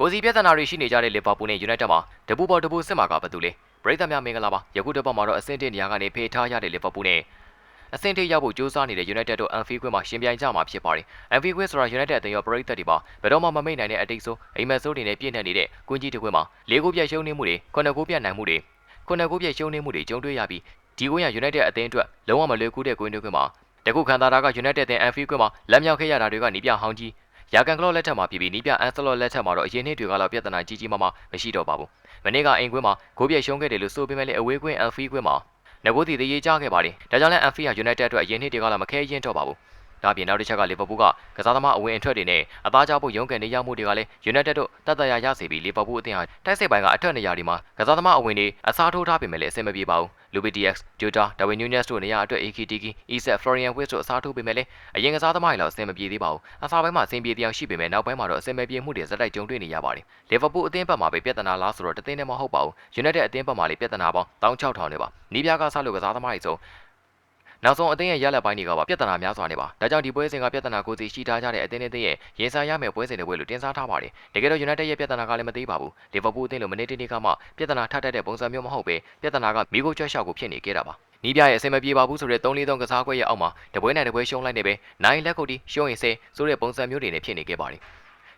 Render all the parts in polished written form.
ကိုစီပြဿနာတွေရှိနေကြတဲ့လီဗာပူးနဲ့ United မှာတပူပေါ်တပူစစ်မှာကဘာတူလဲပရိသတ်များမင်္ဂလာပါယခုတစ်ပတ်မှာတော့အဆင့်1နေရာကနေဖေးထားရတဲ့လီဗာပူးနဲ့အဆင့်1ရောက်ဖို့ကြိုးစားနေတဲ့ United တို့ Anfield ကွင်းမှာရှင်ပြိုင်ကြမှာဖြစ်ပါတယ် Anfield ကွင်းဆိုတာ United အသင်းရောပရိသတ်တွေပါဘယ်တော့မှမမိတ်နိုင်တဲ့အတိတ်ဆိုးအိမ်မက်ဆိုးတွေနဲ့ပြည့်နှက်နေတဲ့ကွင်းကြီးတစ်ကွင်းမှာ၄ဂိုးပြတ်ရှုံးနေမှုတွေ9ဂိုးပြတ်နိုင်မှုတွေ9ဂိုးပြတ်ရှုံးနေမှုတွေကြုံတွေ့ရပြီးဒီကွင်းရ United အသင်းအတွက်လုံးဝမလွယ်ကူတဲ့ကွင်းတစ်ကွင်းမှာတခုခံတာက United အသင်း Anfield ကွင်းမှာလက်မြောက်ခဲ့ရတာတွေကနီးပြဟောင်းကြီးရာကန်ကလော့လက်ထက်မှာပြည်ပြီးနီးပြအန်ဆလော့လက်ထက်မှာတော့အရင်နှစ်တွေကလောက်ပြဿနာကြီးကြီးမားမားမရှိတော့ပါဘူး။မနေ့ကအိမ်ကွင်းမှာဂိုးပြတ်ရှုံးခဲ့တယ်လို့ဆိုပေမဲ့လည်းအဝေးကွင်း Anfield ကွင်းမှာငကိုးတီတရေကြခဲ့ပါတယ်။ဒါကြောင့်လည်း Anfield ဟာ United အတွက်အရင်နှစ်တွေကလောက်မခဲရင်တော့ပါဘူး။ဒါပြင်နောက်တစ်ချက်ကလီဗာပူးကကစားသမားအဝင်အထွက်တွေနဲ့အသားကျဖို့ရုန်းကန်နေရမှုတွေကလည်း United တို့တတ်တရရစေပြီးလီဗာပူးအသင်းဟာတိုက်စစ်ပိုင်းကအထက်နေရာတွေမှာကစားသမားအဝင်တွေအစားထိုးထားပေမဲ့လည်းအဆင်မပြေပါဘူး။ Luis Diaz, Jota, Darwin Núñez တို့နေရာအတွက် Ekitike, Isak, Florian Wirtz တို့အစားထိုးပေမဲ့လည်းအရင်ကစားသမားတွေလောက်အဆင်မပြေသေးပါဘူး။အစားပိုင်းမှာအဆင်ပြေတရားရှိပေမဲ့နောက်ပိုင်းမှာတော့အဆင်မပြေမှုတွေဇက်တိုက်ကြုံတွေ့နေရပါတယ်။လီဗာပူးအသင်းဘက်မှာပဲပြဿနာလားဆိုတော့တသင်းနဲ့မဟုတ်ပါဘူး။ United အသင်းဘက်မှာလည်းပြဿနာပေါင်း16000နဲ့ပါ။နီးပြားကစားလို့ကစားသမားတွေဆိုနောက်ဆုံးအသင်းရဲ့ရလက်ပိုင်းတွေကပါပြဿနာများစွာနေပါဒါကြောင့်ဒီပွဲစဉ်ကပြဿနာကိုစီရှိထားကြတဲ့အသင်းရဲ့ရင်ဆိုင်ရမယ့်ပွဲစဉ်တွေပွဲလို့တင်စားထားပါတယ်တကယ်တော့ United ရဲ့ပြဿနာကလည်းမသေးပါဘူးလီဗာပူးအသင်းလိုမနေ့တနေ့ကမှပြဿနာထပ်တက်တဲ့ပုံစံမျိုးမဟုတ်ပဲပြဿနာကမိခိုးကျွတ်ရှောက်ကိုဖြစ်နေခဲ့တာပါနီးပြရဲ့အဆင်မပြေပါဘူးဆိုတဲ့3-4-3ကစားကွက်ရဲ့အောက်မှာတပွဲနိုင်တပွဲရှုံးလိုက်နေပဲနိုင်လက်ခုပ်တီရှုံးရင်ဆဲဆိုတဲ့ပုံစံမျိုးတွေနဲ့ဖြစ်နေခဲ့ပါတယ်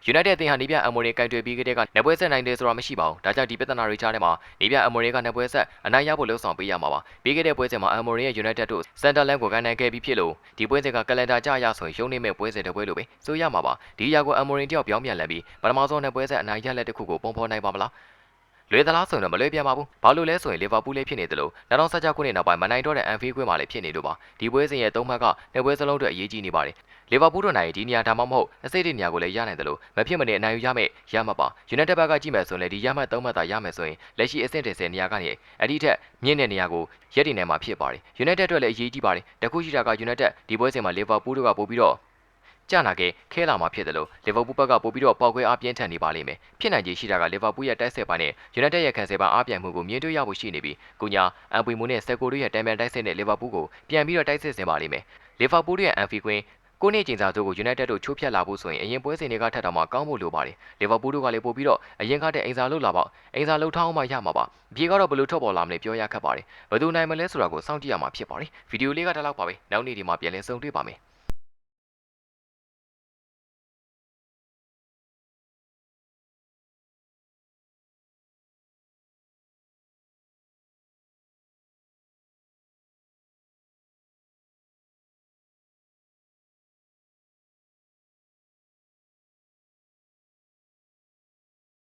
United အသင်းဟာနီးပြအမိုရီကင်တွယ်ပြီးကတည်းကနေပွဲဆက်နိုင်တယ်ဆိုတာမရှိပါဘူး။ဒါကြောင့်ဒီပြဿနာတွေကြားထဲမှာနီးပြအမိုရီကနေပွဲဆက်အနိုင်ရဖို့လှုံ့ဆော်ပေးရမှာပါ။ပြီးခဲ့တဲ့ပွဲစဉ်မှာအမိုရီရဲ့ United တို့ Sunderland ကိုကန်နိုင်ခဲ့ပြီးဖြစ်လို့ဒီပွဲစဉ်ကကလန်ဒါကြရဆိုရင်ရုံးနေမဲ့ပွဲစဉ်တစ်ပွဲလိုပဲဆိုရမှာပါ။ဒီအရာကိုအမိုရီတယောက်ပြောင်းပြန်လှန်ပြီးပထမဆုံးနှစ်ပွဲဆက်အနိုင်ရလက်တစ်ခုကိုပုံဖော်နိုင်ပါမလား။လွေသလားဆိုရင်တော့မလွေပြန်ပါဘူး။ဘာလို့လဲဆိုရင်လီဗာပူးလေးဖြစ်နေတယ်လို့2016ခုနှစ်နောက်ပိုင်းမနိုင်တော့တဲ့ Anfield ကွင်းမှာလည်းဖြစ်နေလို့ပါ။ဒီပွဲစဉ်ရဲ့၃မှတ်ကနှစ်ပွဲစလုံးအတွက်အရေးကြီးနေပါတယ်။လီဗာပူးတို့နိုင်ဒီနေရာဒါမှမဟုတ်အစိတ်ဒီနေရာကိုလည်းရနိုင်တယ်လို့မဖြစ်မနေအနိုင်ယူရမယ့်ရမှတ်ပါ။ United ဘက်ကကြည့်မယ်ဆိုရင်လည်းဒီရမှတ်၃မှတ်သာရမယ်ဆိုရင်လက်ရှိအဆင့်10နေရာကနေအဲ့ဒီထက်မြင့်တဲ့နေရာကိုရပ်တည်နိုင်မှာဖြစ်ပါတယ်။ United အတွက်လည်းအရေးကြီးပါတယ်။တခုရှိတာက United ဒီပွဲစဉ်မှာလီဗာပူးတို့ကပို့ပြီးတော့ကြာနာခဲ့ခဲလာမှာဖြစ်တယ်လို့လီဗာပူးဘက်ကပို့ပြီးတော့ပေါက်ခွဲအားပြင်းထန်နေပါလိမ့်မယ်ဖြစ်နိုင်ခြေရှိတာကလီဗာပူးရဲ့တိုက်စစ်ပိုင်းနဲ့ United ရဲ့ခံစစ်ပိုင်းအားပြိုင်မှုကိုမြင်တွေ့ရဖို့ရှိနေပြီးကုညာအန်ပွေမူနဲ့ဆက်ကိုတို့ရဲ့တံပြန်တိုက်စစ်နဲ့လီဗာပူးကိုပြန်ပြီးတော့တိုက်စစ်ဆင်ပါလိမ့်မယ်လီဗာပူးရဲ့ Anfield ကွင်းကိုနေ့ချိန်စာတို့ကို United တို့ချိုးဖျက်လာဖို့ဆိုရင်အရင်ပွဲစဉ်တွေကထပ်တော့မှကောင်းဖို့လိုပါတယ်လီဗာပူးတို့ကလည်းပို့ပြီးတော့အရင်ကတဲ့အင်စာလုပ်လာပေါ့အင်စာလုပ်ထားအောင်မှရမှာပါအပြေကတော့ဘယ်လိုထွက်ပေါ်လာမလဲပြောရခက်ပါတယ်ဘယ်သူနိုင်မလဲဆိုတာကိုစောင့်ကြည့်ရမှာဖြစ်ပါတယ်ဗီဒီယိုလေးကတလောက်ပါပဲနောက်နေ့ဒီမှာပြန်လည်ဆုံတွေ့ပါမယ်